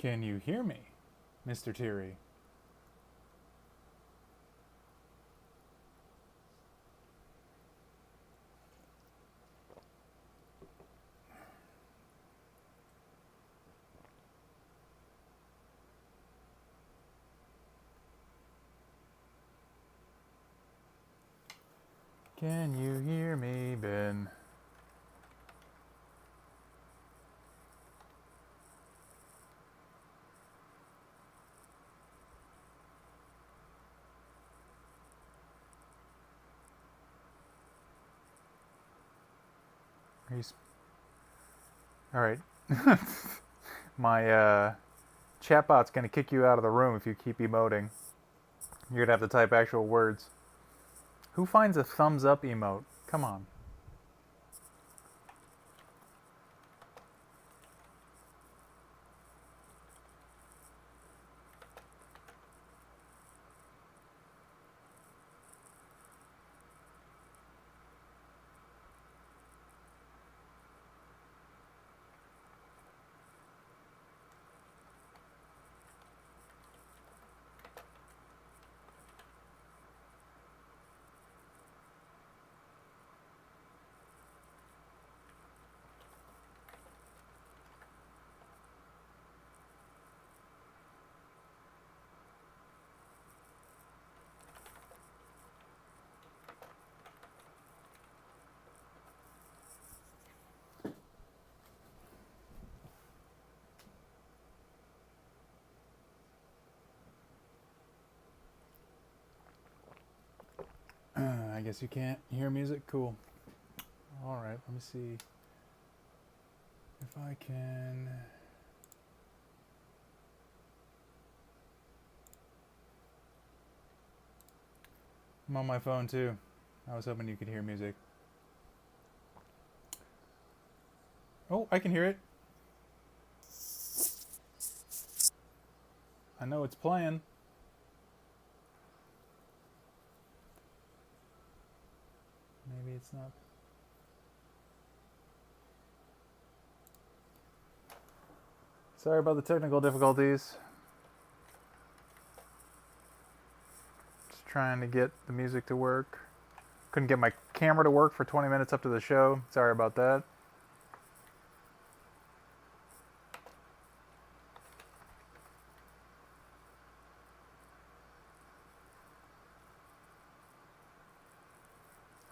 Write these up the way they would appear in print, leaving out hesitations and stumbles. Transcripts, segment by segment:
Can you hear me, Mr. Teary? Can you hear me, Ben? He's... All right. My chatbot's gonna kick you out of the room if you keep emoting. You're gonna have to type actual words. Who finds a thumbs up emote? Come on. I guess you can't hear music? Cool. Alright, let me see if I can... I'm on my phone too. I was hoping you could hear music. Oh, I can hear it. I know it's playing. Maybe it's not. Sorry about the technical difficulties. Just trying to get the music to work. Couldn't get my camera to work for 20 minutes up to the show. Sorry about that.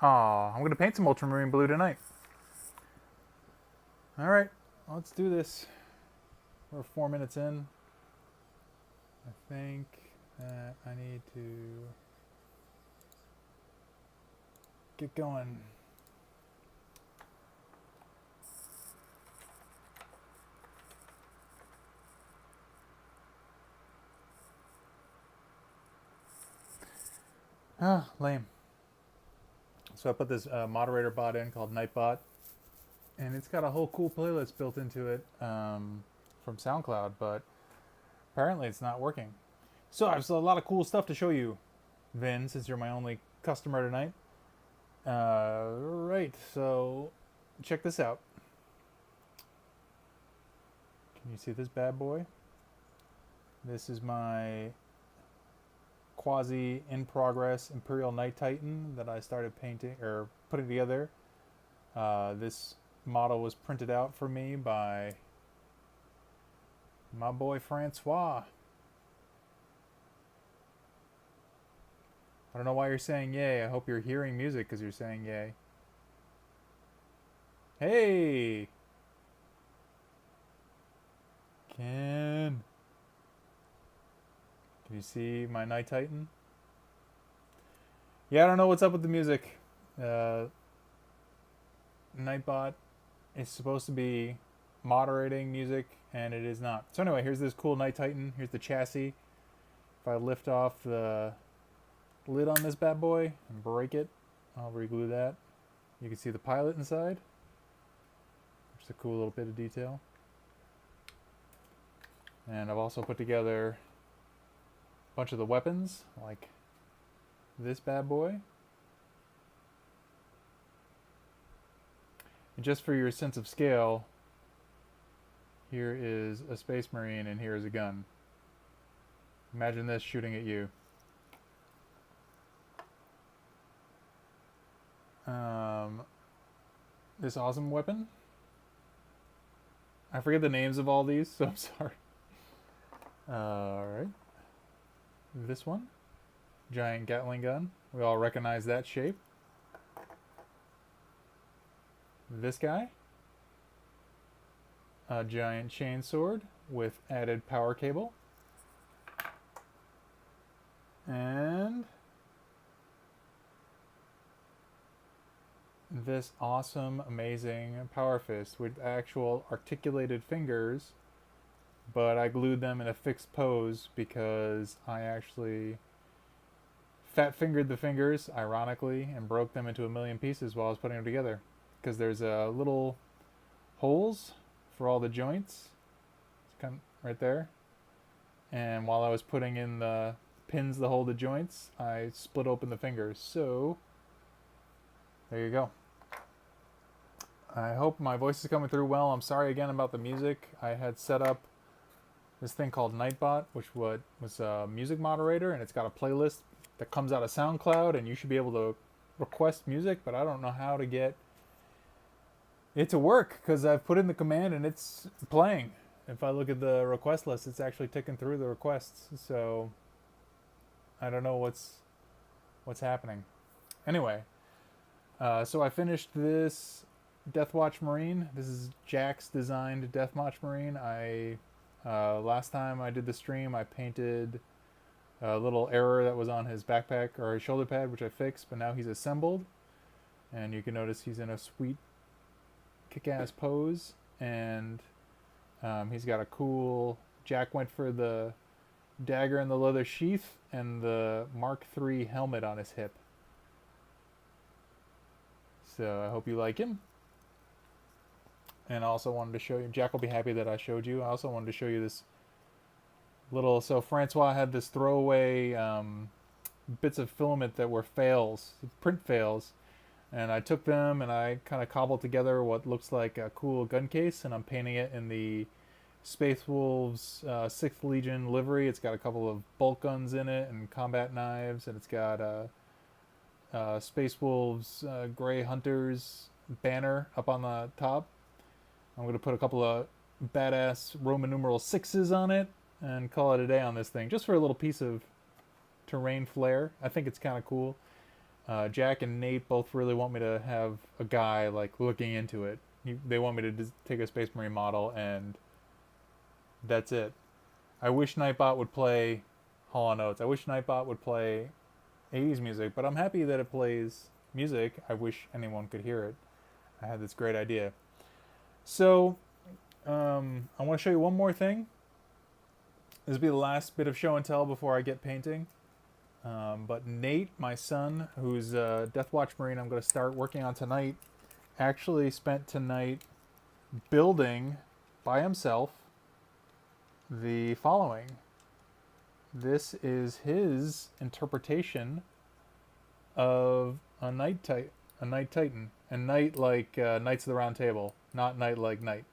Aw, I'm going to paint some ultramarine blue tonight. Alright, let's do this. We're 4 minutes in. I think that I need to get going. Ah, lame. So I put this moderator bot in called Nightbot, and it's got a whole cool playlist built into it from SoundCloud, but apparently it's not working. So I have a lot of cool stuff to show you, Vin, since you're my only customer tonight. Right, so check this out. Can you see this bad boy? This is my quasi in progress Imperial Night Titan that I started painting or putting together. This model was printed out for me by my boy Francois. I don't know why you're saying yay. I hope you're hearing music because you're saying yay. Hey! Can you see my Night Titan? Yeah, I don't know what's up with the music. Nightbot is supposed to be moderating music, and it is not. So anyway, here's this cool Night Titan. Here's the chassis. If I lift off the lid on this bad boy and break it, I'll re-glue that. You can see the pilot inside. Just a cool little bit of detail. And I've also put together a bunch of the weapons, like this bad boy. And just for your sense of scale, Here is a Space Marine, and here is a gun. Imagine this shooting at you. This awesome weapon. I forget the names of all these, so I'm sorry. Alright. This one. Giant Gatling gun. We all recognize that shape. This guy. A giant chainsword with added power cable. And this awesome, amazing power fist with actual articulated fingers, but I glued them in a fixed pose because I actually fat fingered the fingers, ironically, and broke them into a million pieces while I was putting them together. Because there's little holes for all the joints. It's kind of right there. And while I was putting in the pins that hold the joints, I split open the fingers. So there you go. I hope my voice is coming through well. I'm sorry again about the music. I had set up this thing called Nightbot, which was a music moderator, and it's got a playlist that comes out of SoundCloud, and you should be able to request music, but I don't know how to get it to work because I've put in the command and it's playing. If I look at the request list, it's actually ticking through the requests. So I don't know what's happening. Anyway, so I finished this Deathwatch Marine. This is Jack's designed Deathwatch Marine. Last time I did the stream, I painted a little error that was on his backpack or his shoulder pad, which I fixed, but now he's assembled. And you can notice he's in a sweet kick-ass pose, and he's got a cool... Jack went for the dagger in the leather sheath and the Mark III helmet on his hip. So I hope you like him. And I also wanted to show you, Jack will be happy that I showed you. I also wanted to show you this little, so Francois had this throwaway bits of filament that were fails, print fails. And I took them and I kind of cobbled together what looks like a cool gun case, and I'm painting it in the Space Wolves 6th Legion livery. It's got a couple of bolt guns in it and combat knives, and it's got Space Wolves Grey Hunters banner up on the top. I'm going to put a couple of badass Roman numeral 6s on it and call it a day on this thing, just for a little piece of terrain flair. I think it's kind of cool. Jack and Nate both really want me to have a guy like looking into it. They want me to take a Space Marine model, and that's it. I wish Nightbot would play Hall & Oates. I wish Nightbot would play 80s music, but I'm happy that it plays music. I wish anyone could hear it. I had this great idea. So, I want to show you one more thing. This will be the last bit of show and tell before I get painting. But Nate, my son, who's a Deathwatch Marine I'm going to start working on tonight, actually spent tonight building by himself the following. This is his interpretation of a Night Titan. And Knight like Knights of the Round Table, not Knight like Knight.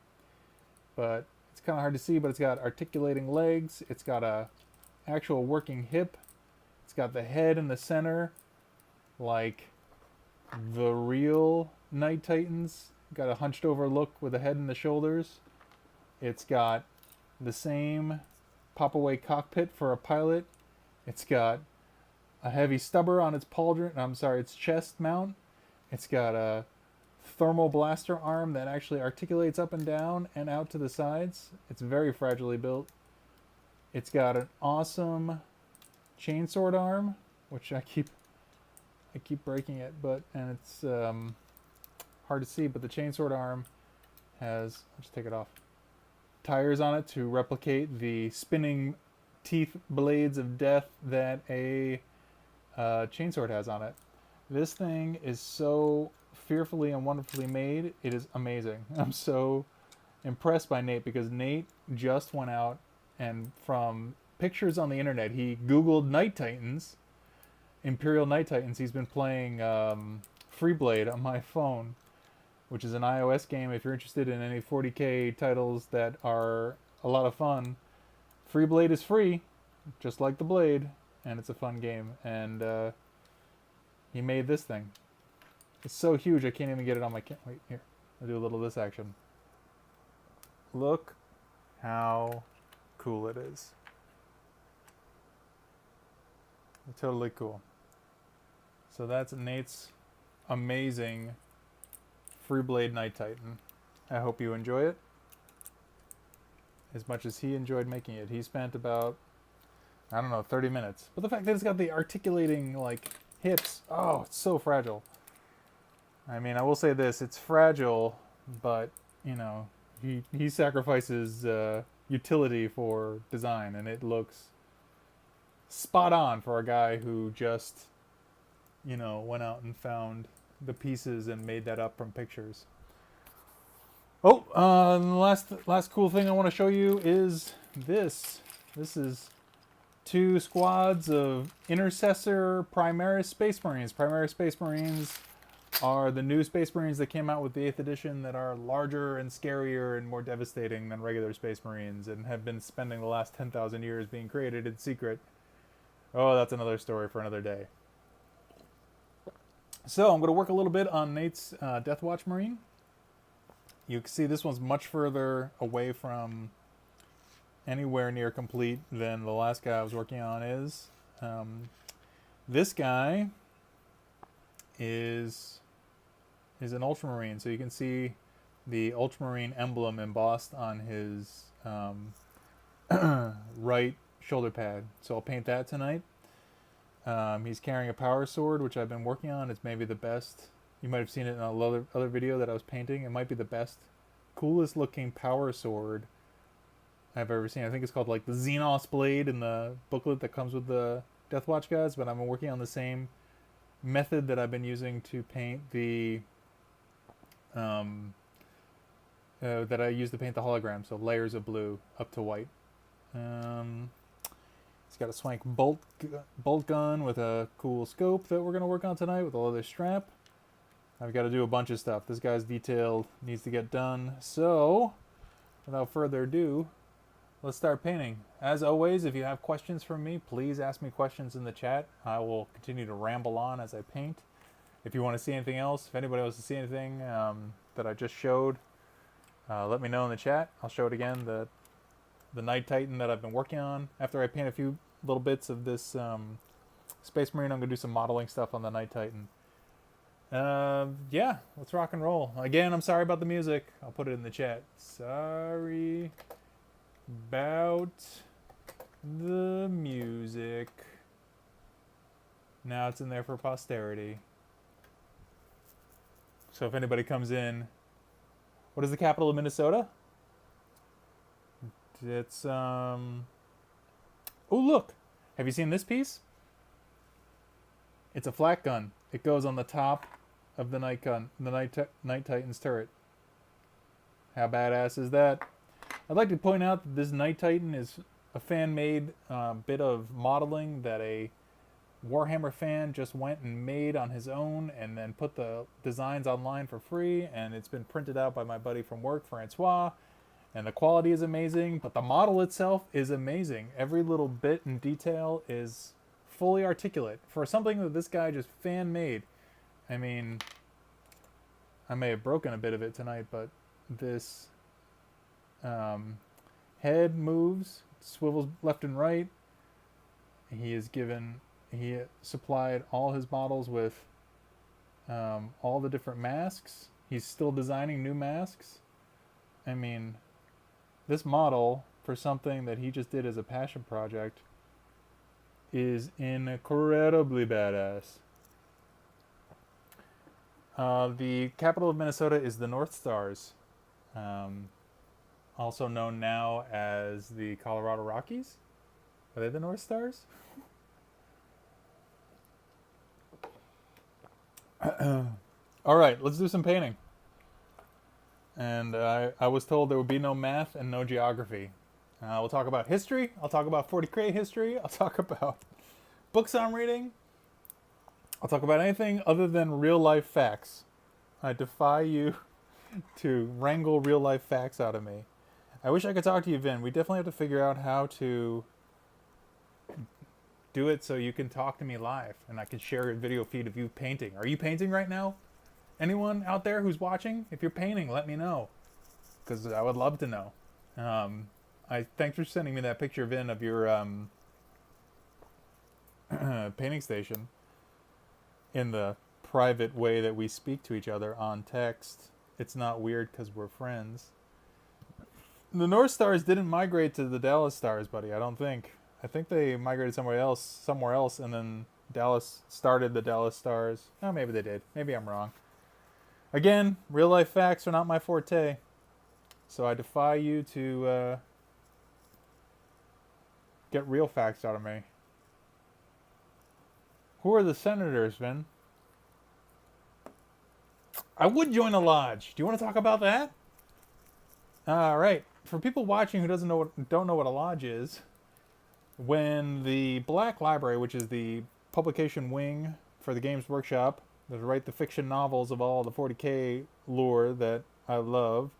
But it's kind of hard to see, but it's got articulating legs. It's got a actual working hip. It's got the head in the center, like the real Night Titans. Got a hunched over look with the head and the shoulders. It's got the same pop-away cockpit for a pilot. It's got a heavy stubber on its its chest mount. It's got a thermal blaster arm that actually articulates up and down and out to the sides. It's very fragilely built. It's got an awesome chainsword arm, which I keep breaking it, and it's hard to see, but the chainsword arm has, I'll just take it off, tires on it to replicate the spinning teeth blades of death that a chainsword has on it. This thing is so fearfully and wonderfully made. It is amazing. I'm so impressed by Nate because Nate just went out and from pictures on the internet, he Googled Night Titans, Imperial Night Titans. He's been playing Freeblade on my phone, which is an iOS game. If you're interested in any 40K titles that are a lot of fun, Free Blade is free, just like the Blade, and it's a fun game. And he made this thing. It's so huge I can't even get it on my wait, here. I'll do a little of this action. Look how cool it is. Totally cool. So that's Nate's amazing Free Blade Night Titan. I hope you enjoy it as much as he enjoyed making it. He spent about, I don't know, 30 minutes. But the fact that it's got the articulating, like, hips, oh, it's so fragile. I mean, I will say this, it's fragile, but, you know, he sacrifices utility for design, and it looks spot on for a guy who just, you know, went out and found the pieces and made that up from pictures. Oh, the last cool thing I want to show you is this. This is 2 squads of Intercessor Primaris Space Marines. Primaris Space Marines are the new Space Marines that came out with the 8th edition that are larger and scarier and more devastating than regular Space Marines and have been spending the last 10,000 years being created in secret. Oh, that's another story for another day. So I'm going to work a little bit on Nate's Deathwatch Marine. You can see this one's much further away from anywhere near complete than the last guy I was working on is. This guy is an Ultramarine, so you can see the Ultramarine emblem embossed on his right shoulder pad. So I'll paint that tonight. He's carrying a power sword, which I've been working on. It's maybe the best. You might have seen it in another video that I was painting. It might be the best, coolest looking power sword I've ever seen. I think it's called like the Xenos Blade in the booklet that comes with the Deathwatch guys, but I'm working on the same method that I've been using to paint the that I use to paint the hologram, so layers of blue up to white. It's got a swank bolt gun with a cool scope that we're going to work on tonight with a leather strap. I've got to do a bunch of stuff. This guy's detailed, needs to get done. So, without further ado, let's start painting. As always, if you have questions for me, please ask me questions in the chat. I will continue to ramble on as I paint. If you want to see anything else, if anybody wants to see anything that I just showed, let me know in the chat. I'll show it again, the Night Titan that I've been working on. After I paint a few little bits of this Space Marine, I'm going to do some modeling stuff on the Night Titan. Yeah, let's rock and roll. Again, I'm sorry about the music. I'll put it in the chat. Sorry about the music. Now it's in there for posterity. So if anybody comes in, what is the capital of Minnesota? It's, oh look! Have you seen this piece? It's a flak gun. It goes on the top of the Night Titan's turret. How badass is that? I'd like to point out that this Night Titan is a fan-made bit of modeling that a Warhammer fan just went and made on his own and then put the designs online for free, and it's been printed out by my buddy from work, Francois, and the quality is amazing, but the model itself is amazing. Every little bit and detail is fully articulate for something that this guy just fan-made. I mean, I may have broken a bit of it tonight, but this head moves, swivels left and right. He supplied all his models with all the different masks. He's still designing new masks. I mean, this model, for something that he just did as a passion project, is incredibly badass. The capital of Minnesota is the North Stars, also known now as the Colorado Rockies. Are they the North Stars? All right, let's do some painting. And I was told there would be no math and no geography. We'll talk about history. I'll talk about 40K history. I'll talk about books I'm reading. I'll talk about anything other than real life facts. I defy you to wrangle real life facts out of me. I wish I could talk to you, Vin. We definitely have to figure out how to do it so you can talk to me live and I can share a video feed of you painting. Are you painting right now? Anyone out there who's watching? If you're painting, let me know because I would love to know. I thanks for sending me that picture, Vin, of your painting station in the private way that we speak to each other on text. It's not weird because we're friends. The North Stars didn't migrate to the Dallas Stars, buddy. I don't think. I think they migrated somewhere else, and then Dallas started the Dallas Stars. Oh, maybe they did. Maybe I'm wrong. Again, real life facts are not my forte, so I defy you to get real facts out of me. Who are the senators, Vin? I would join a lodge. Do you want to talk about that? All right. For people watching who don't know what a lodge is, when the Black Library, which is the publication wing for the Games Workshop, that write the fiction novels of all the 40K lore that I love,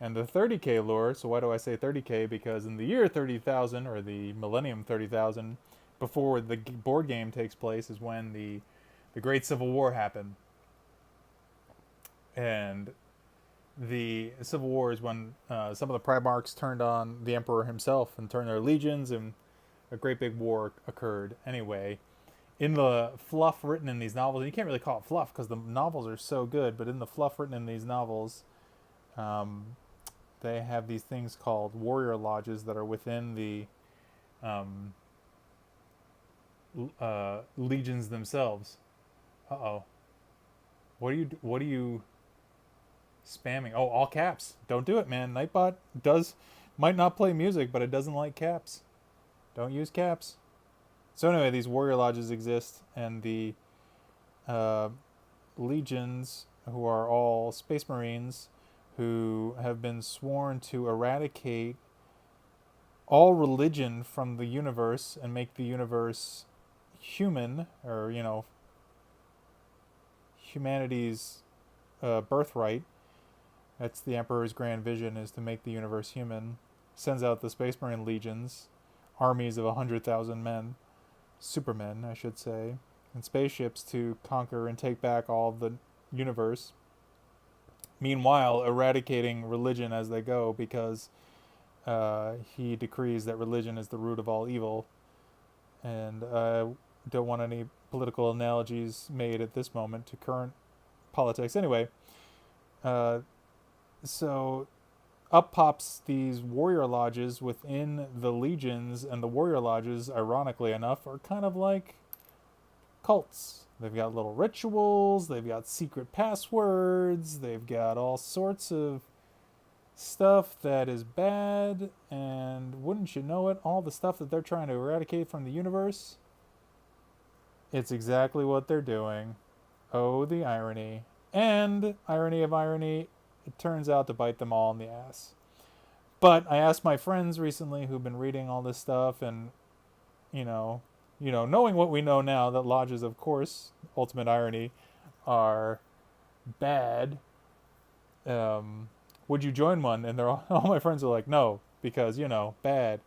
and the 30K lore. So why do I say 30K? Because in the year 30,000, or the millennium 30,000, before the board game takes place, is when the Great Civil War happened. And the Civil War is when some of the Primarchs turned on the Emperor himself and turned their legions, and a great big war occurred. Anyway, in the fluff written in these novels, and you can't really call it fluff because the novels are so good, but in the fluff written in these novels, they have these things called warrior lodges that are within the legions themselves. Uh-oh. What are you spamming? Oh, all caps. Don't do it, man. Nightbot might not play music, but it doesn't like caps. Don't use caps. So anyway, these warrior lodges exist, and the legions, who are all space marines, who have been sworn to eradicate all religion from the universe and make the universe human, or humanity's birthright. That's the Emperor's grand vision, is to make the universe human. Sends out the Space Marine legions, armies of 100,000 men, supermen, I should say, and spaceships to conquer and take back all of the universe. Meanwhile, eradicating religion as they go, because he decrees that religion is the root of all evil. And I don't want any political analogies made at this moment to current politics. Anyway, so up pops these warrior lodges within the legions, and the warrior lodges, ironically enough, are kind of like cults. They've got little rituals, they've got secret passwords, they've got all sorts of stuff that is bad, and wouldn't you know it, all the stuff that they're trying to eradicate from the universe, it's exactly what they're doing. Oh, the irony. And, irony of irony, it turns out to bite them all in the ass. But I asked my friends recently who've been reading all this stuff, and, knowing what we know now, that lodges, of course, ultimate irony, are bad. Would you join one? And all my friends are like, no, because, bad.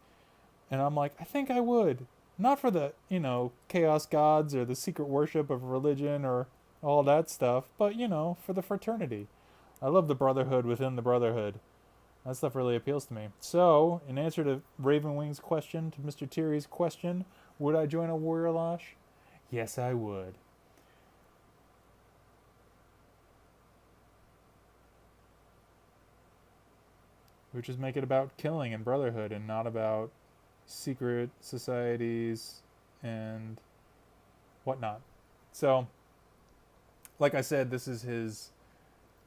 And I'm like, I think I would. Not for the, chaos gods or the secret worship of religion or all that stuff, but, for the fraternity. I love the brotherhood within the brotherhood. That stuff really appeals to me. So, in answer to Ravenwing's question, to Mr. Tyrie's question, would I join a warrior lodge? Yes, I would. We just make it about killing and brotherhood, and not about secret societies and whatnot. So, like I said, this is his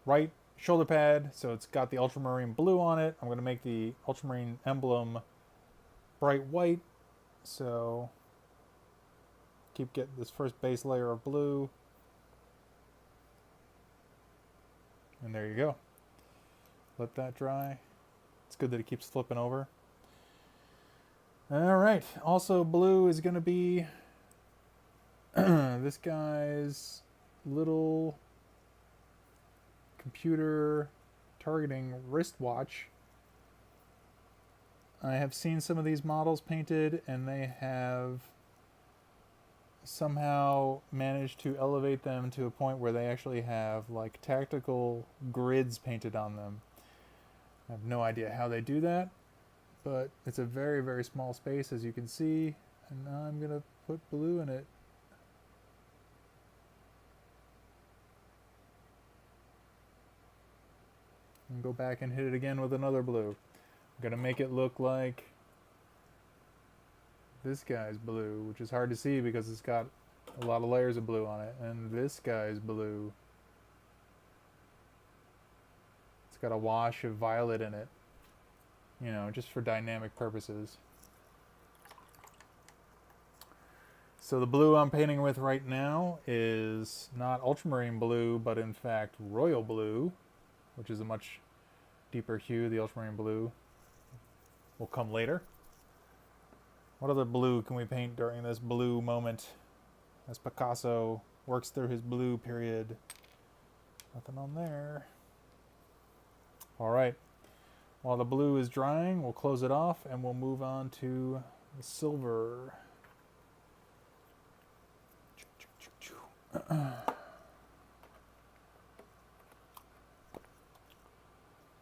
right shoulder pad, so it's got the ultramarine blue on it. I'm going to make the ultramarine emblem bright white, so keep getting this first base layer of blue, and there you go. Let that dry. It's good that it keeps flipping over. Alright, also blue is going to be this guy's little computer targeting wristwatch. I have seen some of these models painted, and they have somehow managed to elevate them to a point where they actually have like tactical grids painted on them. I have no idea how they do that, but it's a very, very small space, as you can see, and now I'm going to put blue in it. And go back and hit it again with another blue. I'm going to make it look like this guy's blue, which is hard to see because it's got a lot of layers of blue on it, and this guy's blue. It's got a wash of violet in it, you know, just for dynamic purposes. So the blue I'm painting with right now is not ultramarine blue, but in fact royal blue, which is a much deeper hue. The ultramarine blue will come later. What other blue can we paint during this blue moment as Picasso works through his blue period? Nothing on there. All right. While the blue is drying, we'll close it off and we'll move on to the silver.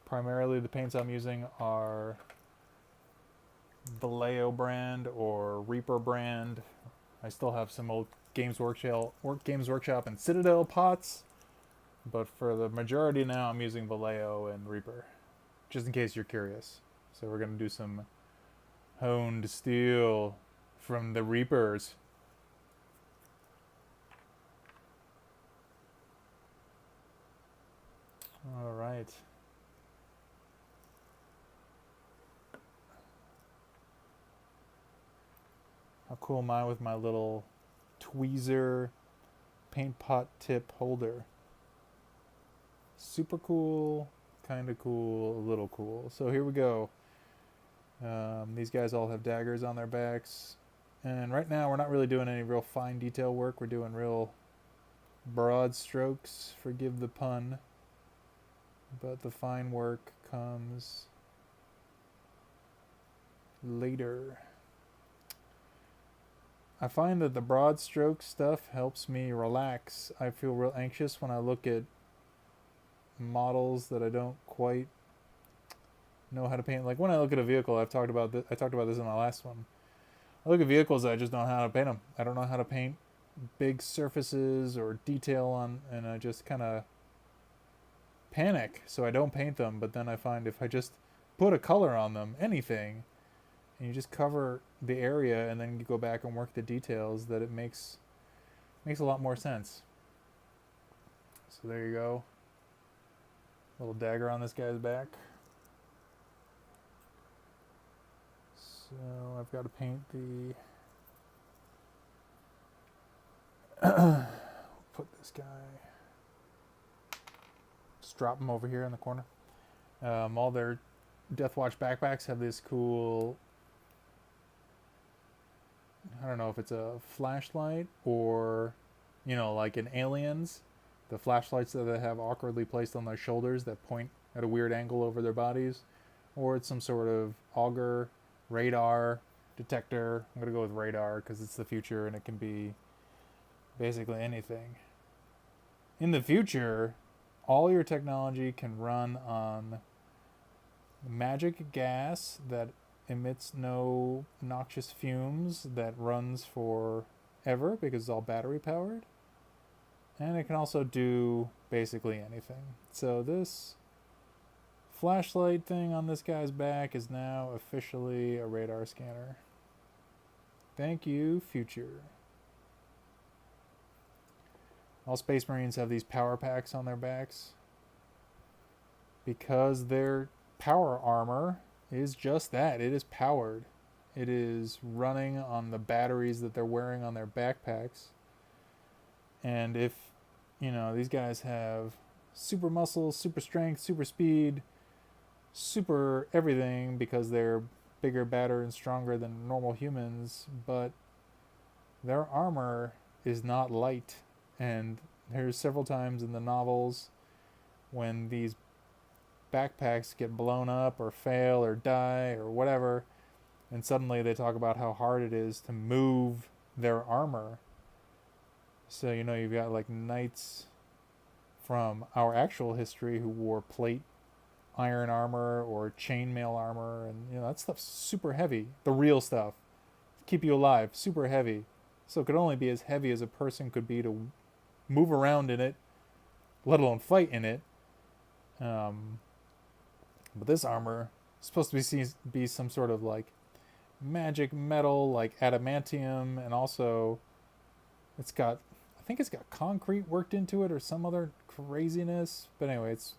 Primarily the paints I'm using are Vallejo brand or Reaper brand. I still have some old Games Workshop and Citadel pots, but for the majority now I'm using Vallejo and Reaper, just in case you're curious. So we're going to do some honed steel from the Reapers. All right. How cool am I with my little tweezer paint pot tip holder? Super cool, kind of cool, a little cool. So here we go. These guys all have daggers on their backs. And right now we're not really doing any real fine detail work. We're doing real broad strokes, forgive the pun. But the fine work comes later. I find that the broad stroke stuff helps me relax. I feel real anxious when I look at models that I don't quite know how to paint. Like when I look at a vehicle, I talked about this in my last one. I look at vehicles, I just don't know how to paint them. I don't know how to paint big surfaces or detail on, and I just kind of panic, so I don't paint them. But then I find if I just put a color on them, anything, and you just cover the area and then you go back and work the details, that it makes a lot more sense. So there you go. Little dagger on this guy's back. So I've got to paint the put this guy, just drop him over here in the corner. All their Deathwatch backpacks have this cool, I don't know if it's a flashlight or, you know, like in Aliens, the flashlights that they have awkwardly placed on their shoulders that point at a weird angle over their bodies, or it's some sort of auger, radar, detector. I'm going to go with radar because it's the future and it can be basically anything. In the future, all your technology can run on magic gas that emits no noxious fumes, that runs forever because it's all battery powered. And it can also do basically anything. So this flashlight thing on this guy's back is now officially a radar scanner. Thank you, future. All Space Marines have these power packs on their backs because their power armor is just that. It is powered. It is running on the batteries that they're wearing on their backpacks. And if, you know, these guys have super muscles, super strength, super speed, super everything because they're bigger, badder, and stronger than normal humans, but their armor is not light. And there's several times in the novels when these backpacks get blown up or fail or die or whatever, and suddenly they talk about how hard it is to move their armor. So, you know, you've got like knights from our actual history who wore plate iron armor or chainmail armor, and you know that stuff's super heavy. The real stuff, keep you alive, super heavy. So it could only be as heavy as a person could be to move around in it, let alone fight in it. But this armor is supposed to be some sort of like magic metal, like adamantium, and also it's got, I think it's got concrete worked into it or some other craziness. But anyway, it's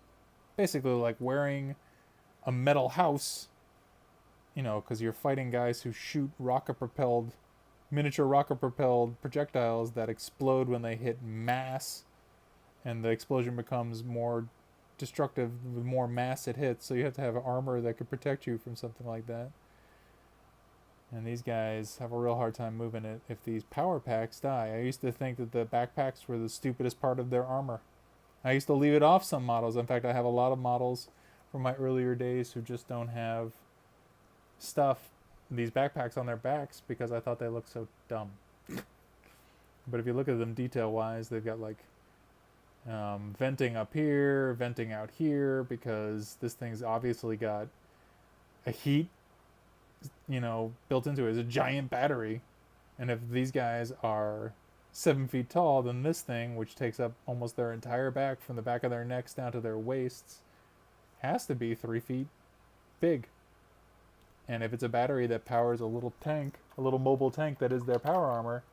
basically like wearing a metal house, you know, because you're fighting guys who shoot miniature rocket propelled projectiles that explode when they hit mass, and the explosion becomes more destructive the more mass it hits. So you have to have armor that could protect you from something like that. And these guys have a real hard time moving it if these power packs die. I used to think that the backpacks were the stupidest part of their armor. I used to leave it off some models. In fact, I have a lot of models from my earlier days who just don't have these backpacks on their backs because I thought they looked so dumb. But if you look at them detail-wise, they've got like venting up here, venting out here, because this thing's obviously got a heat, you know, built into it. It's a giant battery. And if these guys are 7 feet tall, then this thing, which takes up almost their entire back from the back of their necks down to their waists, has to be 3 feet big. And if it's a battery that powers a little tank, a little mobile tank that is their power armor,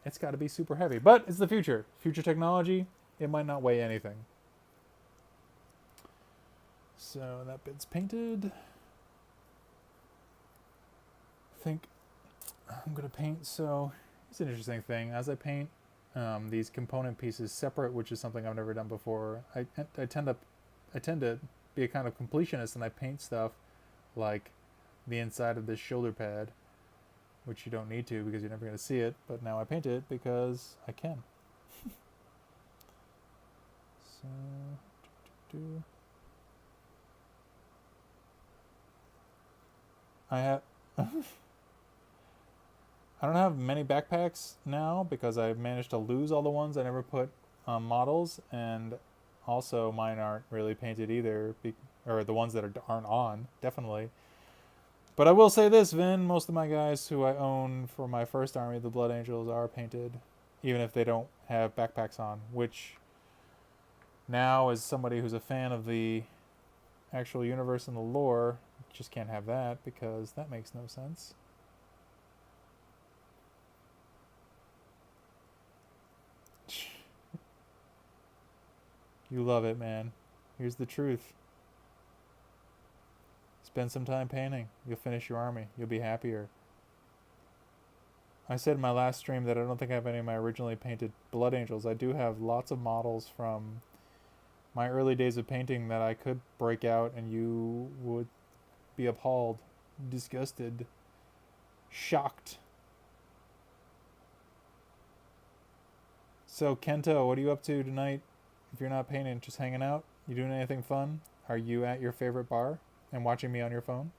it's got to be super heavy. But it's the future. Future technology, it might not weigh anything. So that bit's painted. I think I'm going to paint. So it's an interesting thing. As I paint these component pieces separate, which is something I've never done before, I tend to be a kind of completionist, and I paint stuff like the inside of this shoulder pad, which you don't need to because you're never going to see it, but now I paint it because I can. So, I have I don't have many backpacks now because I've managed to lose all the ones I never put on models, and also mine aren't really painted either, or the ones that aren't on, definitely. But I will say this, Vin, most of my guys who I own for my first army, the Blood Angels, are painted, even if they don't have backpacks on, which now, as somebody who's a fan of the actual universe and the lore, just can't have that because that makes no sense. You love it, man. Here's the truth. Spend some time painting. You'll finish your army. You'll be happier. I said in my last stream that I don't think I have any of my originally painted Blood Angels. I do have lots of models from my early days of painting that I could break out and you would be appalled, disgusted, shocked. So Kento, what are you up to tonight? If you're not painting, just hanging out? You doing anything fun? Are you at your favorite bar and watching me on your phone?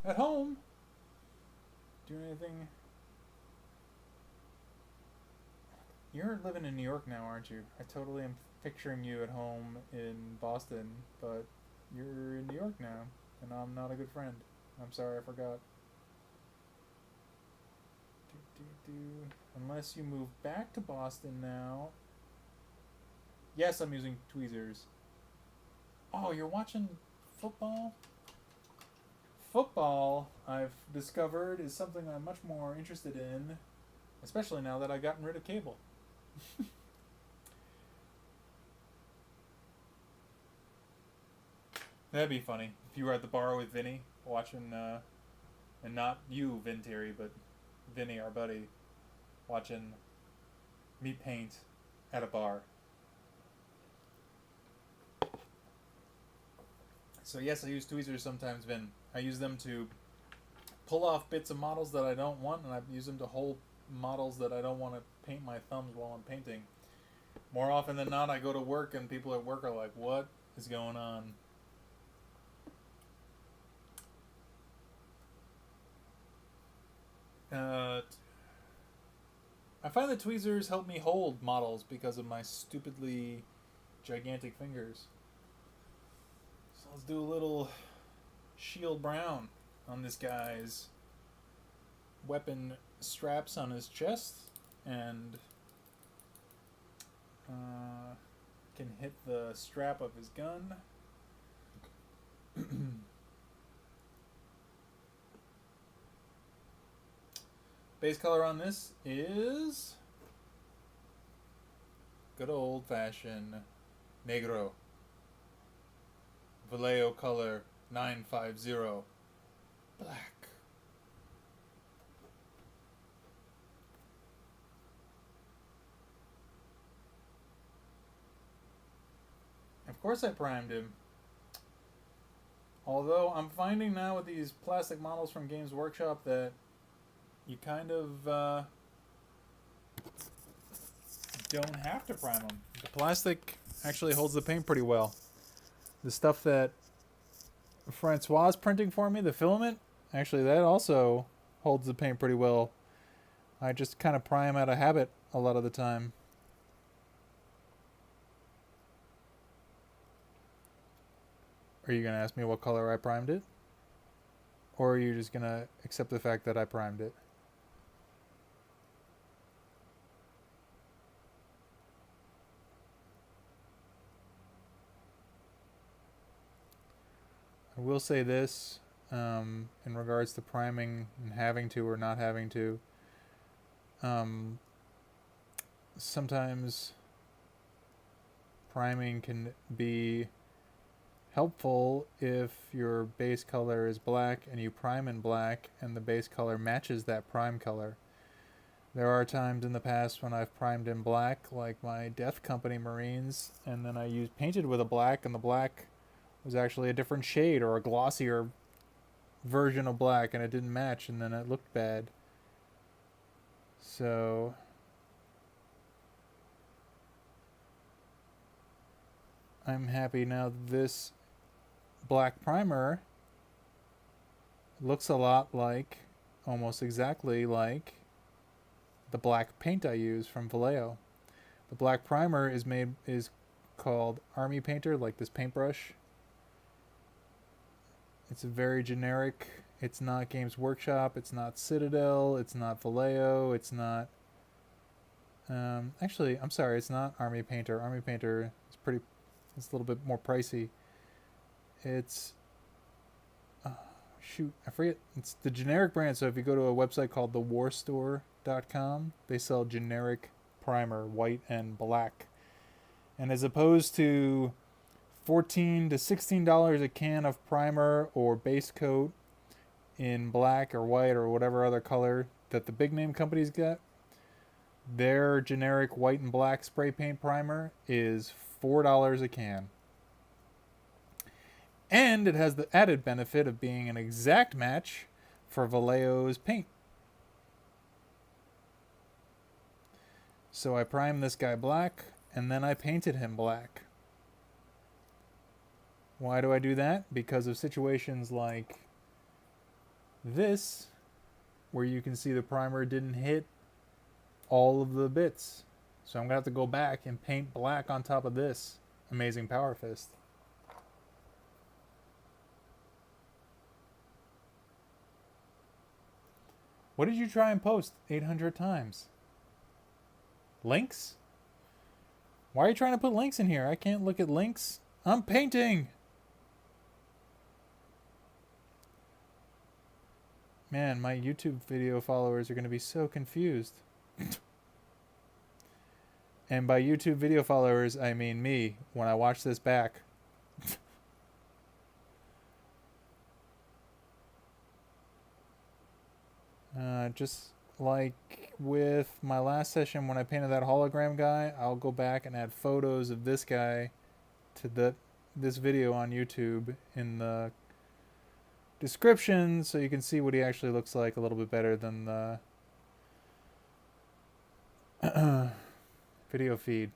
At home? Doing anything? You're living in New York now, aren't you? I totally am picturing you at home in Boston, but you're in New York now, and I'm not a good friend. I'm sorry, I forgot. Unless you move back to Boston now. Yes, I'm using tweezers. Oh, you're watching football? Football, I've discovered, is something I'm much more interested in, especially now that I've gotten rid of cable. That'd be funny if you were at the bar with Vinny watching, and not you, Vin Terry, but Vinny, our buddy, watching me paint at a bar. So yes, I use tweezers sometimes, Vin. I use them to pull off bits of models that I don't want, and I use them to hold models that I don't want to paint my thumbs while I'm painting. More often than not, I go to work and people at work are like, "What is going on?" I find that tweezers help me hold models because of my stupidly gigantic fingers. So let's do a little shield brown on this guy's weapon straps on his chest, and can hit the strap of his gun. Base color on this is good old fashioned negro. Vallejo color 950. Black. Of course I primed him. Although I'm finding now with these plastic models from Games Workshop that you kind of don't have to prime them. The plastic actually holds the paint pretty well. The stuff that Francois is printing for me, the filament, actually that also holds the paint pretty well. I just kind of prime out of habit a lot of the time. Are you going to ask me what color I primed it? Or are you just going to accept the fact that I primed it? I will say this in regards to priming and having to or not having to. Sometimes priming can be helpful if your base color is black and you prime in black and the base color matches that prime color. There are times in the past when I've primed in black, like my Death Company Marines, and then I painted with a black, and the black was actually a different shade or a glossier version of black, and it didn't match, and then it looked bad. So I'm happy now that this black primer looks a lot like, almost exactly like, the black paint I use from Vallejo. The black primer is called Army Painter, like this paintbrush. It's very generic. It's not Games Workshop. It's not Citadel. It's not Vallejo. It's not... actually, I'm sorry. It's not Army Painter. Army Painter is pretty... It's a little bit more pricey. It's... shoot, I forget. It's the generic brand. So if you go to a website called thewarstore.com, they sell generic primer, white and black. And as opposed to $14 to $16 a can of primer or base coat in black or white or whatever other color that the big name companies get, their generic white and black spray paint primer is $4 a can. And it has the added benefit of being an exact match for Vallejo's paint. So I primed this guy black, and then I painted him black. Why do I do that? Because of situations like this, where you can see the primer didn't hit all of the bits. So I'm going to have to go back and paint black on top of this amazing Power Fist. What did you try and post 800 times? Links? Why are you trying to put links in here? I can't look at links. I'm painting! Man, my YouTube video followers are going to be so confused. And by YouTube video followers, I mean me, when I watch this back. Just like with my last session when I painted that hologram guy, I'll go back and add photos of this guy to this video on YouTube in the description so you can see what he actually looks like a little bit better than the video feed.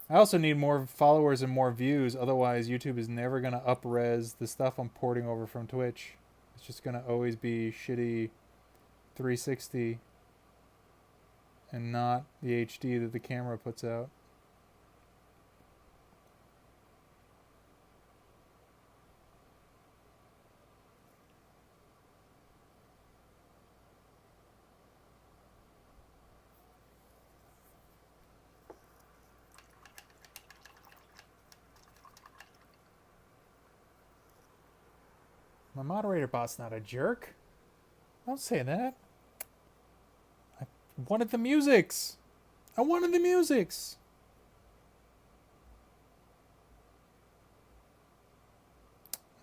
I also need more followers and more views, otherwise YouTube is never going to up-res the stuff I'm porting over from Twitch. It's just going to always be shitty 360 and not the HD that the camera puts out. My moderator bot's not a jerk. Don't say that. I wanted the musics. I wanted the musics.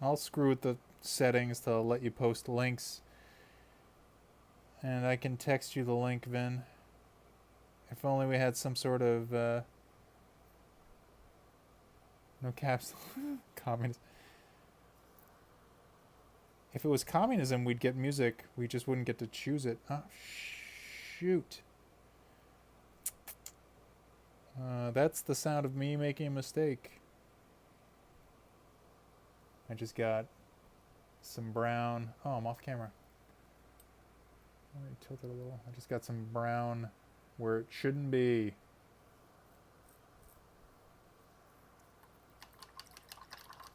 I'll screw with the settings to let you post links. And I can text you the link, Vin. If only we had some sort of no caps communism. If it was communism, we'd get music. We just wouldn't get to choose it. Oh, shoot. That's the sound of me making a mistake. I just got some brown. Oh, I'm off camera. Let me tilt it a little. I just got some brown where it shouldn't be.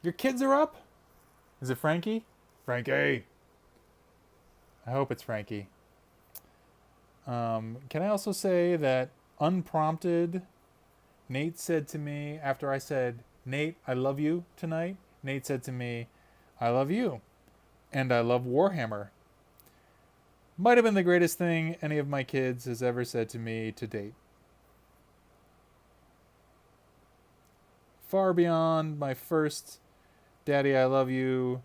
Your kids are up? Is it Frankie? Frankie! I hope it's Frankie. Can I also say that unprompted, Nate said to me after I said, Nate, I love you tonight. Nate said to me, I love you. And I love Warhammer. Might have been the greatest thing any of my kids has ever said to me to date. Far beyond my first Daddy, I love you,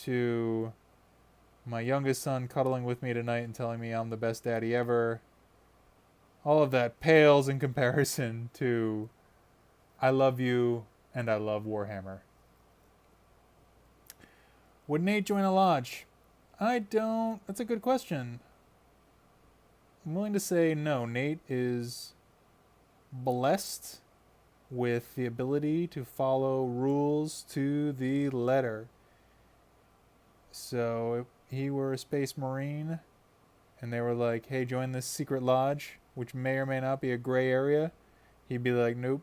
to my youngest son cuddling with me tonight and telling me I'm the best daddy ever. All of that pales in comparison to I love you and I love Warhammer. Would Nate join a lodge? I don't. That's a good question. I'm willing to say no. Nate is blessed with the ability to follow rules to the letter. So if he were a space marine and they were like, hey, join this secret lodge, which may or may not be a gray area, he'd be like, nope.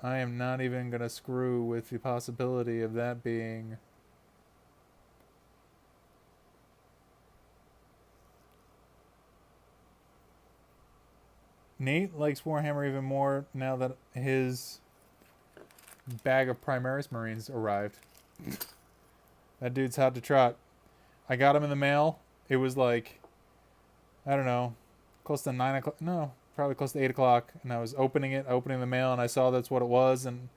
I am not even going to screw with the possibility of that being Nate likes Warhammer even more now that his bag of Primaris Marines arrived. That dude's hot to trot. I got him in the mail. It was like, I don't know, close to 9 o'clock. No, probably close to 8 o'clock. And I was opening the mail, and I saw that's what it was. And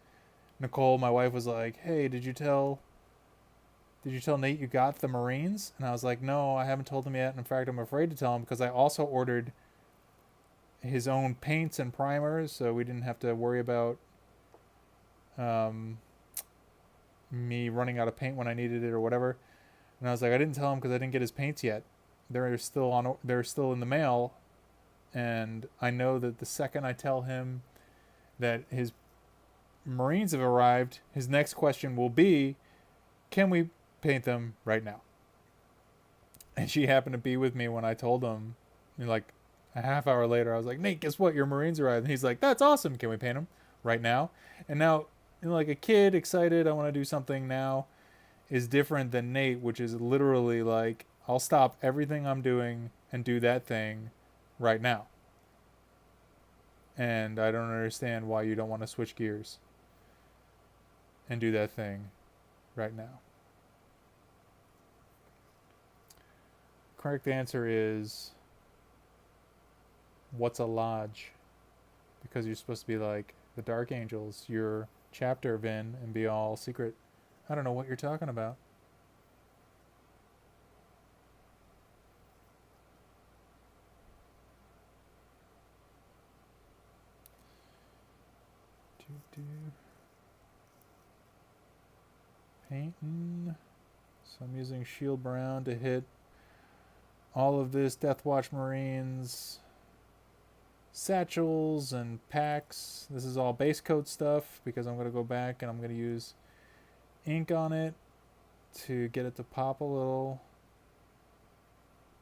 Nicole, my wife, was like, hey, did you tell Nate you got the Marines? And I was like, no, I haven't told him yet. And in fact, I'm afraid to tell him because I also ordered his own paints and primers, so we didn't have to worry about me running out of paint when I needed it or whatever. And I was like, I didn't tell him because I didn't get his paints yet. They're still in the mail, and I know that the second I tell him that his Marines have arrived, his next question will be, can we paint them right now? And she happened to be with me when I told him. Like a half hour later, I was like, Nate, guess what? Your Marines arrived. And he's like, that's awesome. Can we paint them right now? And now, like a kid excited, I want to do something now, is different than Nate, which is literally like, I'll stop everything I'm doing and do that thing right now. And I don't understand why you don't want to switch gears and do that thing right now. Correct answer is, what's a lodge? Because you're supposed to be like the Dark Angels, your chapter, Vin, and be all secret. I don't know what you're talking about. painting. So I'm using Shield Brown to hit all of this Deathwatch Marines satchels and packs. This is all base coat stuff because I'm going to go back and I'm going to use ink on it to get it to pop a little.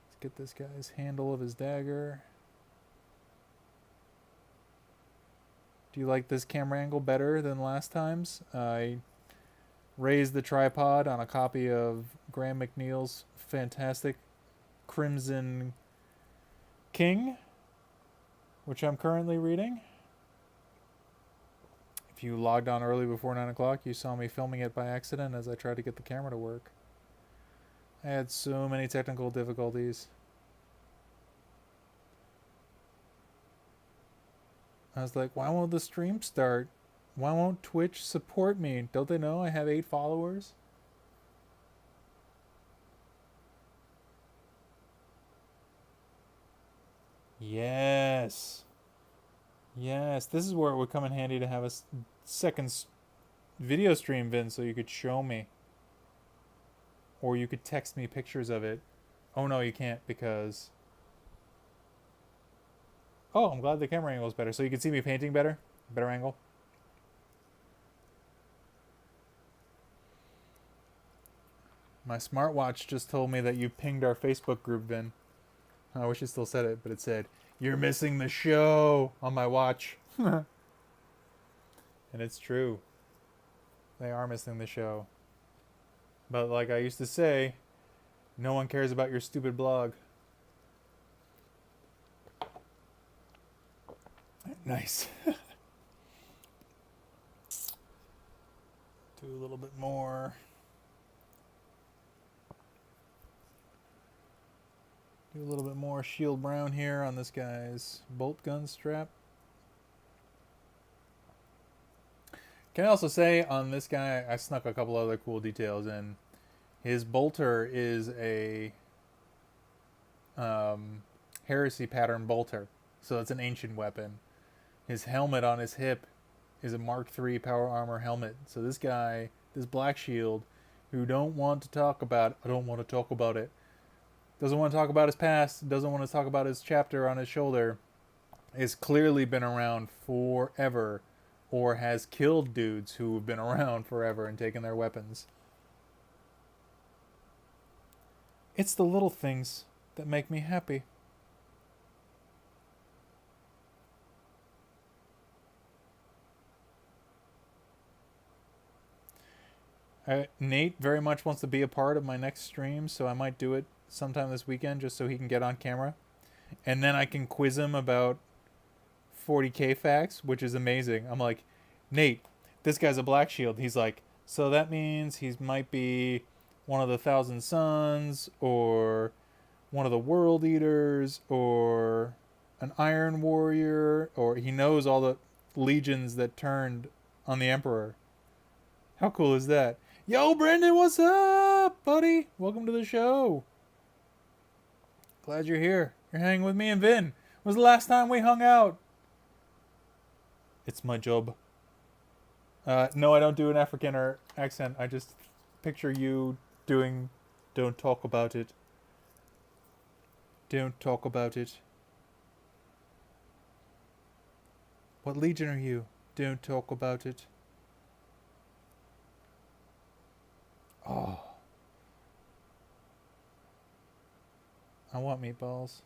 Let's get this guy's handle of his dagger. Do you like this camera angle better than last time's? I raised the tripod on a copy of Graham McNeil's fantastic Crimson King, which I'm currently reading. If you logged on early before 9 o'clock, you saw me filming it by accident as I tried to get the camera to work. I had so many technical difficulties. I was like, why won't the stream start? Why won't Twitch support me? Don't they know I have 8 followers? Yes. Yes, this is where it would come in handy to have a second video stream, Vin, so you could show me. Or you could text me pictures of it. Oh no, you can't because... Oh, I'm glad the camera angle is better. So you can see me painting better? Better angle? My smartwatch just told me that you pinged our Facebook group, Vin. I wish it still said it, but it said, "You're missing the show" on my watch. And it's true. They are missing the show. But like I used to say, no one cares about your stupid blog. Nice. Do a little bit more. Do a little bit more Shield Brown here on this guy's bolt gun strap. Can I also say on this guy, I snuck a couple other cool details in. His bolter is a heresy pattern bolter, so it's an ancient weapon. His helmet on his hip is a Mark III power armor helmet. So this guy, this Black Shield, who don't want to talk about, I don't want to talk about it, doesn't want to talk about his past, doesn't want to talk about his chapter on his shoulder, has clearly been around forever, or has killed dudes who have been around forever and taken their weapons. It's the little things that make me happy. Nate very much wants to be a part of my next stream, so I might do it sometime this weekend just so he can get on camera. And then I can quiz him about 40k facts, which is amazing. I'm like, Nate, this guy's a Black Shield. He's like, so that means he might be one of the Thousand Sons, or one of the World Eaters, or an Iron Warrior, or he knows all the legions that turned on the Emperor. How cool is that? Yo, Brendan, what's up, buddy? Welcome to the show. Glad you're here. You're hanging with me and Vin. When was the last time we hung out? It's my job. No, I don't do an African or accent. I just picture you doing "Don't talk about it." Don't talk about it. What legion are you? Don't talk about it. Oh. I want meatballs.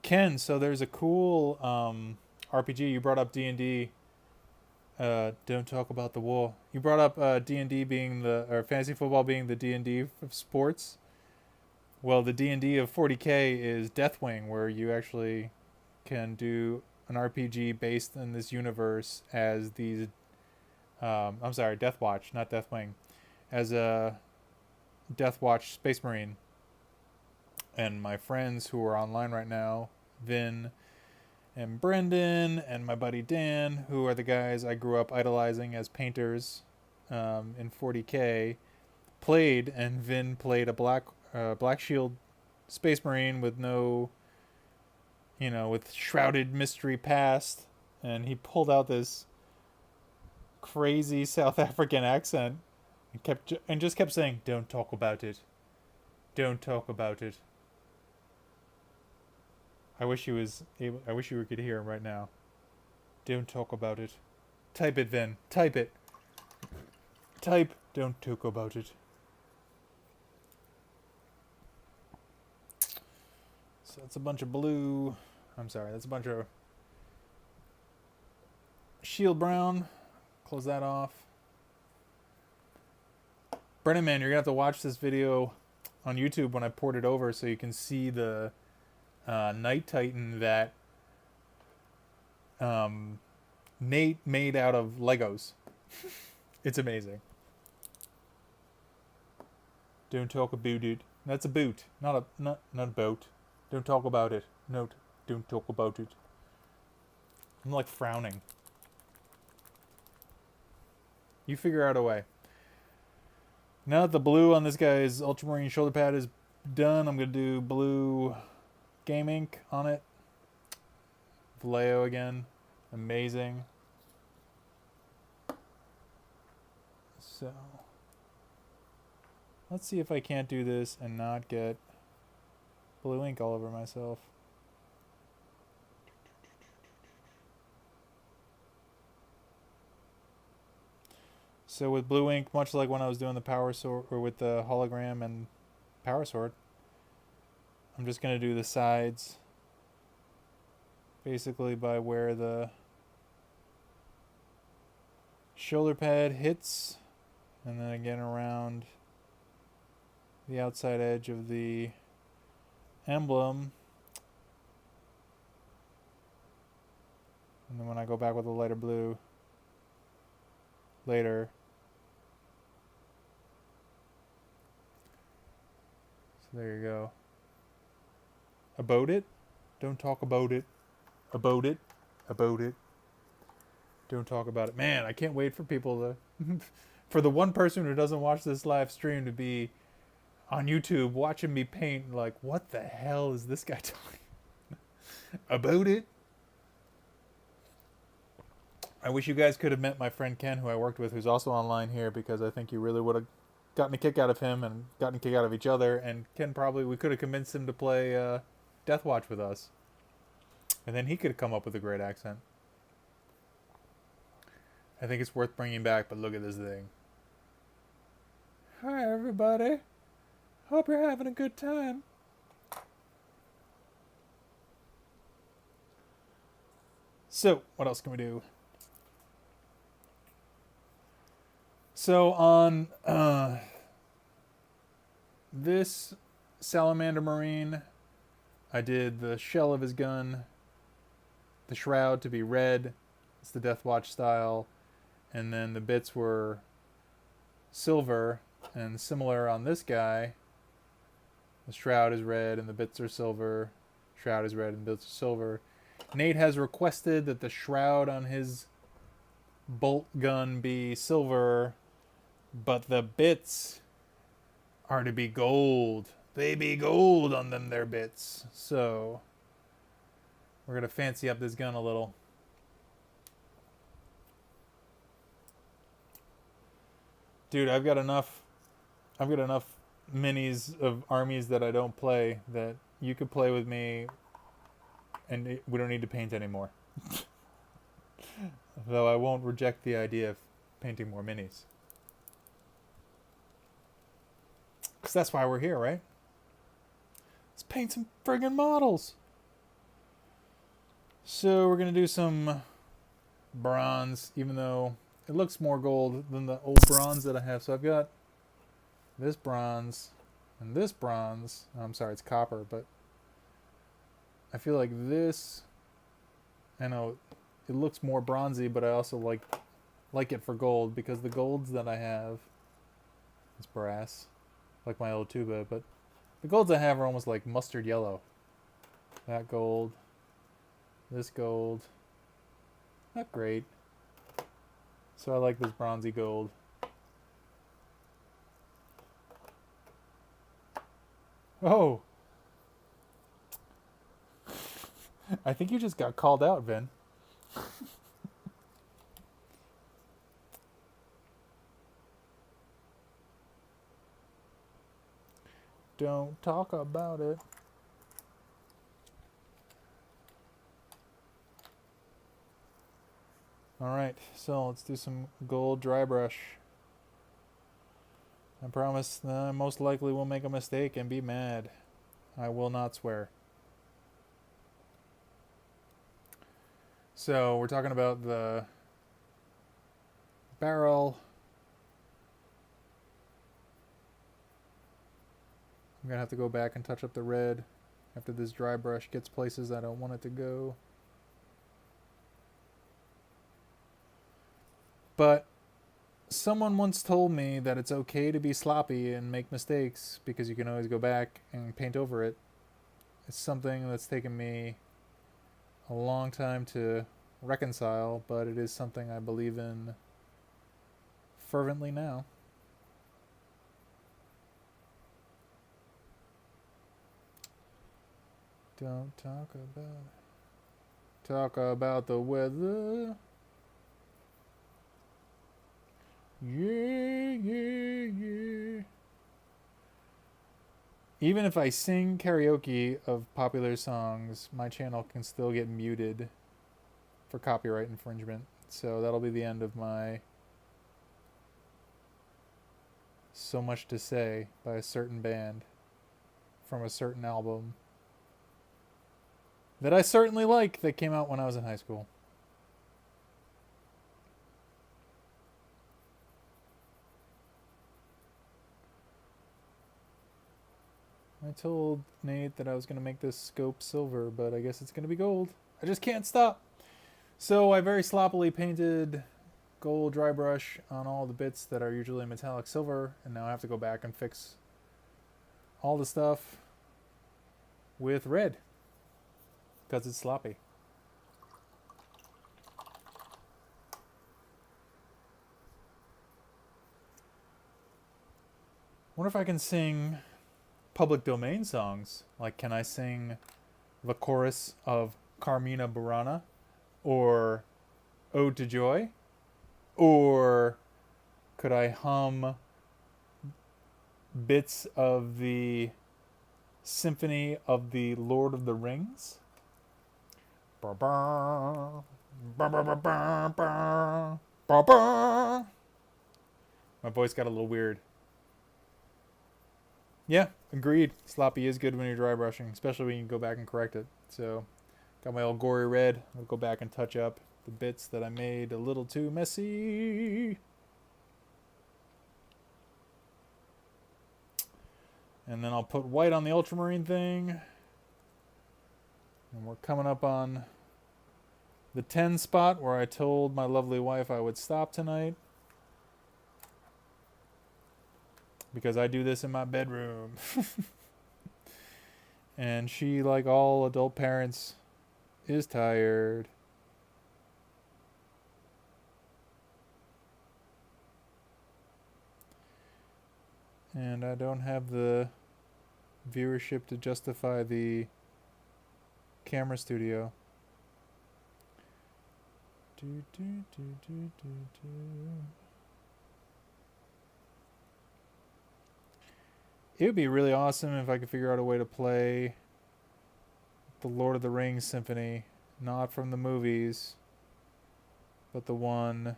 Ken, so there's a cool RPG. You brought up D&D. Don't talk about the war. You brought up D&D being or fantasy football being the D&D of sports. Well, the D&D of 40k is Deathwing, where you actually can do an RPG based in this universe as these... I'm sorry, Deathwatch, not Deathwing. As a Deathwatch Space Marine. And my friends who are online right now, Vin and Brendan and my buddy Dan, who are the guys I grew up idolizing as painters in 40k, played, and Vin played a Black Shield Space Marine with no, with shrouded mystery past, and he pulled out this crazy South African accent and just kept saying, "Don't talk about it. Don't talk about it." I wish he was able. I wish you could hear him right now. Don't talk about it. Type it, Vin. Type it. Type. Don't talk about it. So that's a bunch of blue. I'm sorry. That's a bunch of shield brown. Close that off. Brennan, man, you're gonna have to watch this video on YouTube when I port it over, so you can see the Night Titan that Nate made out of Legos. It's amazing. Don't talk about it. That's a boot, not a boat. Don't talk about it. Note, don't talk about it. I'm like frowning. You figure out a way. Now that the blue on this guy's ultramarine shoulder pad is done, I'm gonna do blue game ink on it. Vallejo again. Amazing. So let's see if I can't do this and not get blue ink all over myself. So with blue ink, much like when I was doing the power sword, or with the hologram and power sword, I'm just going to do the sides basically by where the shoulder pad hits, and then again around the outside edge of the emblem. And then when I go back with a lighter blue later. So there you go. About it? Don't talk about it. About it. About it. Don't talk about it. Man, I can't wait for people to for the one person who doesn't watch this live stream to be on YouTube watching me paint like, what the hell is this guy talking about it? I wish you guys could have met my friend Ken, who I worked with, who's also online here, because I think you really would have gotten a kick out of him and gotten a kick out of each other. And Ken we could have convinced him to play Death Watch with us. And then he could have come up with a great accent. I think it's worth bringing back, but look at this thing. Hi, everybody. Hope you're having a good time. So, what else can we do? So, on this Salamander Marine, I did the shell of his gun, the shroud to be red. It's the Death Watch style. And then the bits were silver, and similar on this guy. The shroud is red and the bits are silver. Shroud is red and bits are silver. Nate has requested that the shroud on his bolt gun be silver, but the bits are to be gold. They be gold on them there bits. So we're gonna fancy up this gun a little. Dude, I've got enough minis of armies that I don't play that you could play with me and we don't need to paint anymore. Though I won't reject the idea of painting more minis. Because that's why we're here, right? Let's paint some friggin' models. So we're going to do some bronze, even though it looks more gold than the old bronze that I have. So I've got this bronze and this bronze. I'm sorry, it's copper, but I feel like this, I know it looks more bronzy, but I also like it for gold, because the golds that I have is brass, like my old tuba, but the golds I have are almost like mustard yellow. That gold, this gold, not great. So I like this bronzy gold. Oh! I think you just got called out, Vin. Don't talk about it. Alright, so let's do some gold dry brush. I promise that I most likely will make a mistake and be mad. I will not swear. So we're talking about the barrel. I'm going to have to go back and touch up the red after this dry brush gets places I don't want it to go. But someone once told me that it's okay to be sloppy and make mistakes because you can always go back and paint over it. It's something that's taken me a long time to reconcile, but it is something I believe in fervently now. Don't talk about it. Talk about the weather. Yeah, yeah, yeah. Even if I sing karaoke of popular songs, my channel can still get muted for copyright infringement. So that'll be the end of my So Much to Say by a certain band from a certain album that I certainly like that came out when I was in high school. I told Nate that I was going to make this scope silver, but I guess it's going to be gold. I just can't stop. So I very sloppily painted gold dry brush on all the bits that are usually metallic silver, and now I have to go back and fix all the stuff with red because it's sloppy. Wonder if I can sing public domain songs. Like, can I sing the chorus of Carmina Burana or Ode to Joy? Or could I hum bits of the Symphony of the Lord of the Rings? My voice got a little weird. Yeah, agreed. Sloppy is good when you're dry brushing, especially when you go back and correct it. So, got my old gory red. I'll go back and touch up the bits that I made a little too messy. And then I'll put white on the ultramarine thing. And we're coming up on the 10 spot where I told my lovely wife I would stop tonight. Because I do this in my bedroom. And she, like all adult parents, is tired. And I don't have the viewership to justify the camera studio. It would be really awesome if I could figure out a way to play the Lord of the Rings symphony, not from the movies, but the one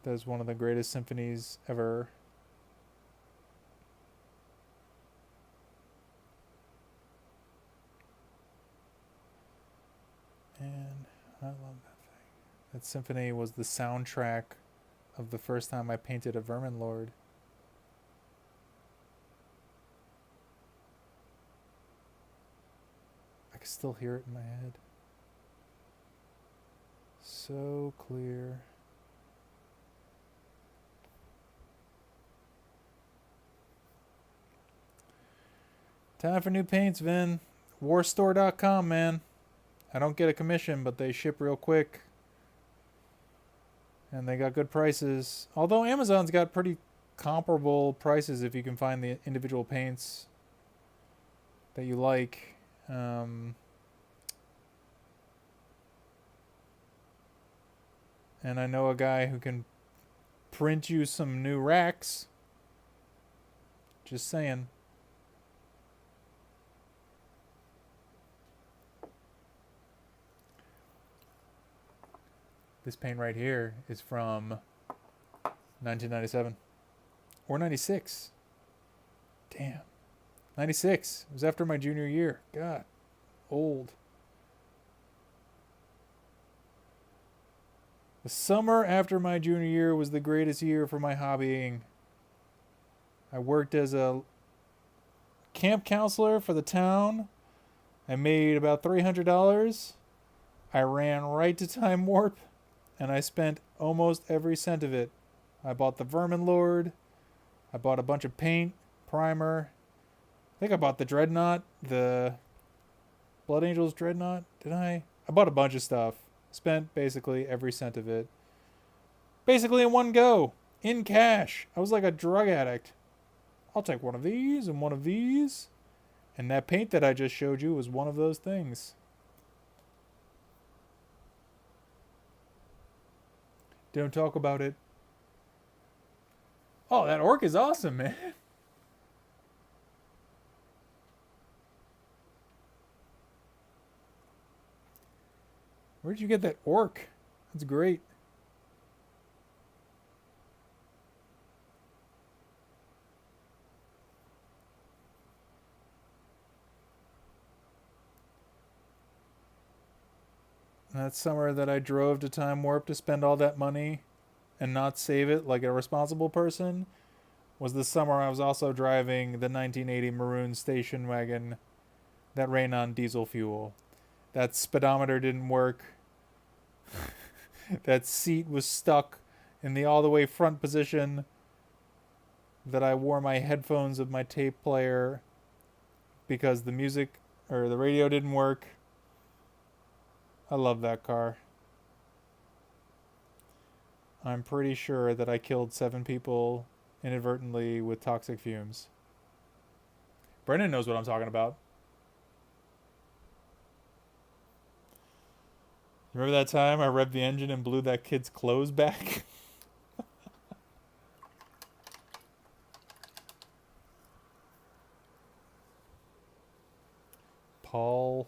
that is one of the greatest symphonies ever. And I love that thing. That symphony was the soundtrack of the first time I painted a Vermin Lord. I can still hear it in my head. So clear. Time for new paints, Vin. Warstore.com, man. I don't get a commission, but they ship real quick. And they got good prices. Although Amazon's got pretty comparable prices if you can find the individual paints that you like. And I know a guy who can print you some new racks. Just saying. This paint right here is from 1997 or 96. Damn. 96. It was after my junior year. God. Old. The summer after my junior year was the greatest year for my hobbying. I worked as a camp counselor for the town. I made about $300. I ran right to Time Warp, and I spent almost every cent of it. I bought the Vermin Lord. I bought a bunch of paint, primer. I think I bought the Dreadnought, the Blood Angels Dreadnought. Did I? I bought a bunch of stuff. Spent basically every cent of it. Basically in one go. In cash. I was like a drug addict. I'll take one of these and one of these. And that paint that I just showed you was one of those things. Don't talk about it. Oh, that orc is awesome, man. Where'd you get that orc? That's great. That summer that I drove to Time Warp to spend all that money and not save it like a responsible person was the summer I was also driving the 1980 maroon station wagon that ran on diesel fuel. That speedometer didn't work. That seat was stuck in the all the way front position. That I wore my headphones of my tape player because the music or the radio didn't work. I love that car. I'm pretty sure that I killed 7 people inadvertently with toxic fumes. Brendan knows what I'm talking about. Remember that time I revved the engine and blew that kid's clothes back? Paul.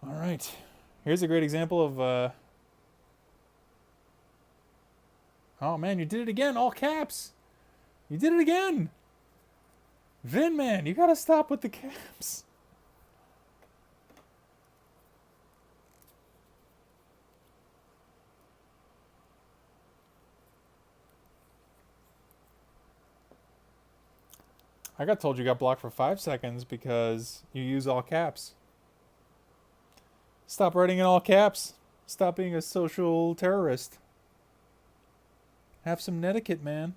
All right. Here's a great example of... Oh, man, you did it again. All caps. You did it again. Vin, man, you got to stop with the caps. I got told you got blocked for 5 seconds because you use all caps. Stop writing in all caps. Stop being a social terrorist. Have some netiquette, man.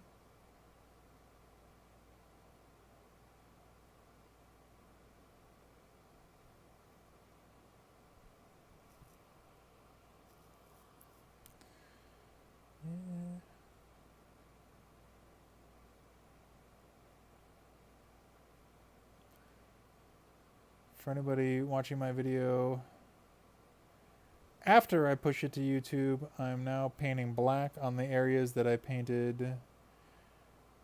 Yeah. For anybody watching my video after I push it to YouTube, I'm now painting black on the areas that I painted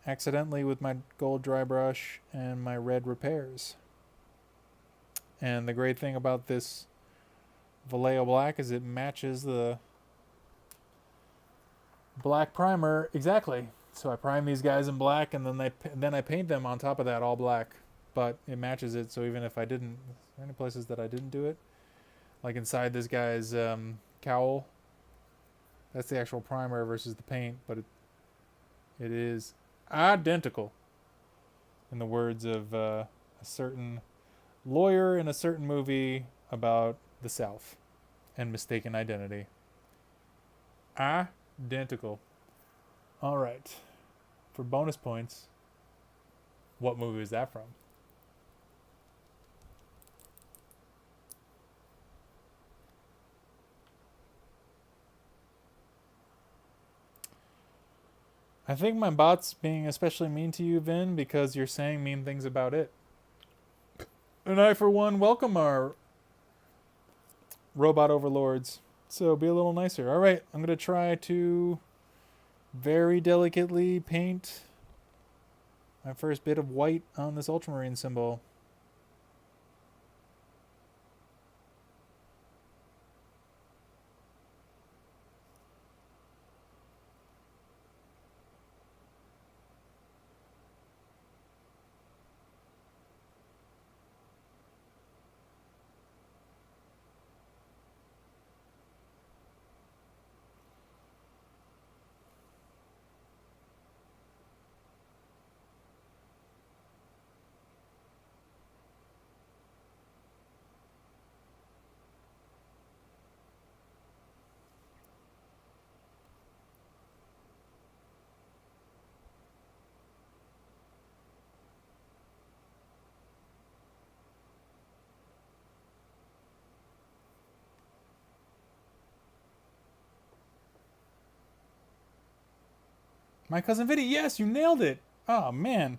accidentally with my gold dry brush and my red repairs. And the great thing about this Vallejo black is it matches the black primer exactly. So I prime these guys in black and then I paint them on top of that all black. But it matches it, so even if I didn't, are there any places that I didn't do it? Like inside this guy's cowl. That's the actual primer versus the paint, but it is identical. In the words of a certain lawyer in a certain movie about the South and mistaken identity. Identical. All right. For bonus points, what movie is that from? I think my bot's being especially mean to you, Vin, because you're saying mean things about it. And I, for one, welcome our robot overlords. So be a little nicer. All right, I'm going to try to very delicately paint my first bit of white on this ultramarine symbol. My cousin Vinny, yes, you nailed it. Oh man.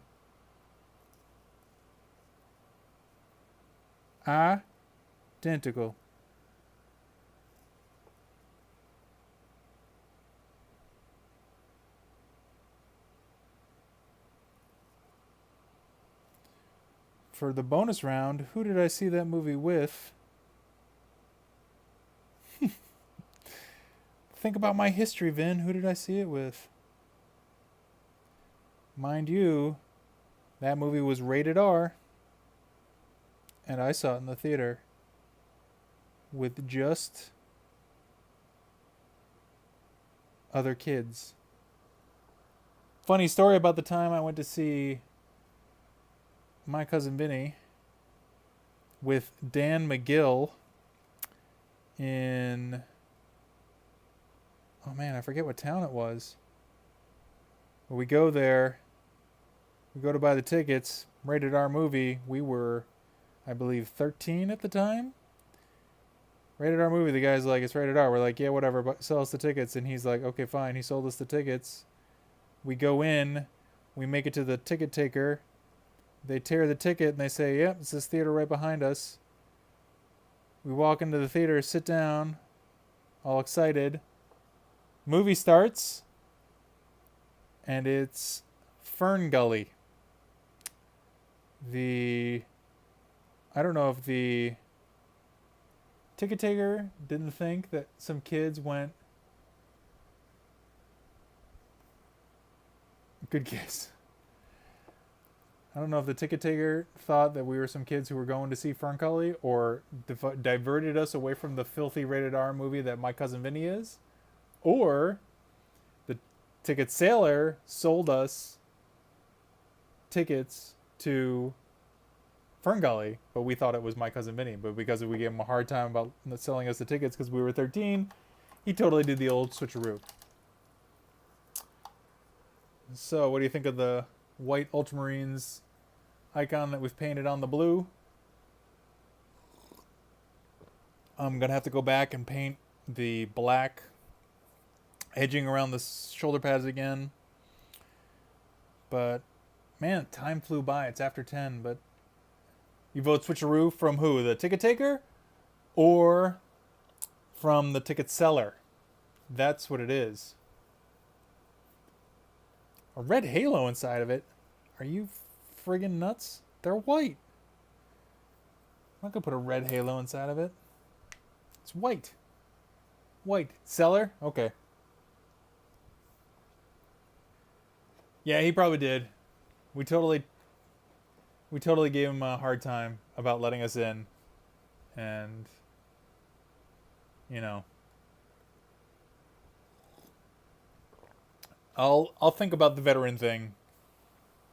Identical. For the bonus round, who did I see that movie with? Think about my history, Vin. Who did I see it with? Mind you, that movie was rated R, and I saw it in the theater with just other kids. Funny story about the time I went to see My Cousin Vinny with Dan McGill in... Oh man, I forget what town it was. But we go there. We go to buy the tickets. Rated R movie. We were, I believe, 13 at the time. Rated R movie. The guy's like, it's rated R. We're like, yeah, whatever. But sell us the tickets. And he's like, okay, fine. He sold us the tickets. We go in. We make it to the ticket taker. They tear the ticket and they say, yep, it's this theater right behind us. We walk into the theater, sit down, all excited. Movie starts. And it's Fern Gully. I don't know if the ticket taker didn't think that some kids went. Good guess. I don't know if the ticket taker thought that we were some kids who were going to see Fern Gully or diverted us away from the filthy rated R movie that My Cousin Vinny is, or the ticket seller sold us tickets to Fern Gully, but we thought it was My Cousin Vinny. But because we gave him a hard time about selling us the tickets because we were 13, he totally did the old switcheroo. So, what do you think of the white Ultramarines icon that we've painted on the blue? I'm going to have to go back and paint the black edging around the shoulder pads again. But, man, time flew by. It's after 10, but you vote switcheroo from who? The ticket taker or from the ticket seller? That's what it is. A red halo inside of it. Are you friggin' nuts? They're white. I'm not gonna put a red halo inside of it. It's white. White. Seller? Okay. Yeah, he probably did. We totally gave him a hard time about letting us in. And, you know, I'll think about the veteran thing.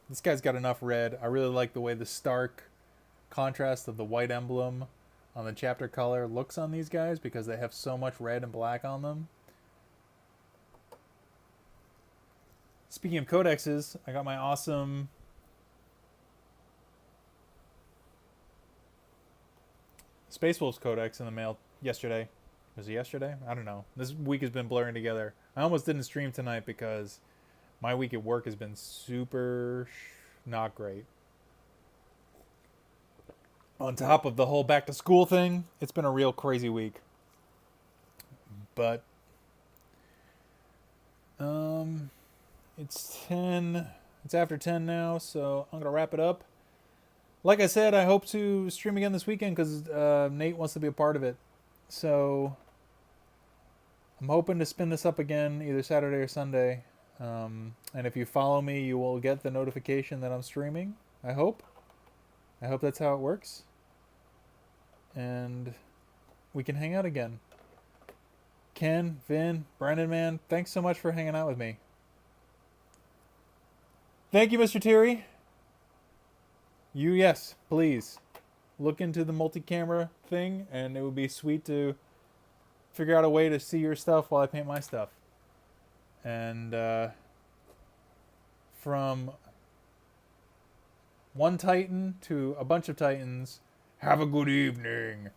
This guy's got enough red. I really like the way the stark contrast of the white emblem on the chapter color looks on these guys because they have so much red and black on them. Speaking of codexes, I got my awesome Space Wolves Codex in the mail yesterday. Was it yesterday? I don't know. This week has been blurring together. I almost didn't stream tonight because my week at work has been super not great. On top of the whole back to school thing, it's been a real crazy week. But It's 10. It's after 10 now, so I'm gonna wrap it up. Like I said, I hope to stream again this weekend because Nate wants to be a part of it. So I'm hoping to spin this up again either Saturday or Sunday. And if you follow me, you will get the notification that I'm streaming. I hope. I hope that's how it works. And we can hang out again. Ken, Vin, Brandon, man, thanks so much for hanging out with me. Thank you, Mr. Terry. Yes, please. Look into the multi-camera thing, and it would be sweet to figure out a way to see your stuff while I paint my stuff. And from one Titan to a bunch of Titans, have a good evening.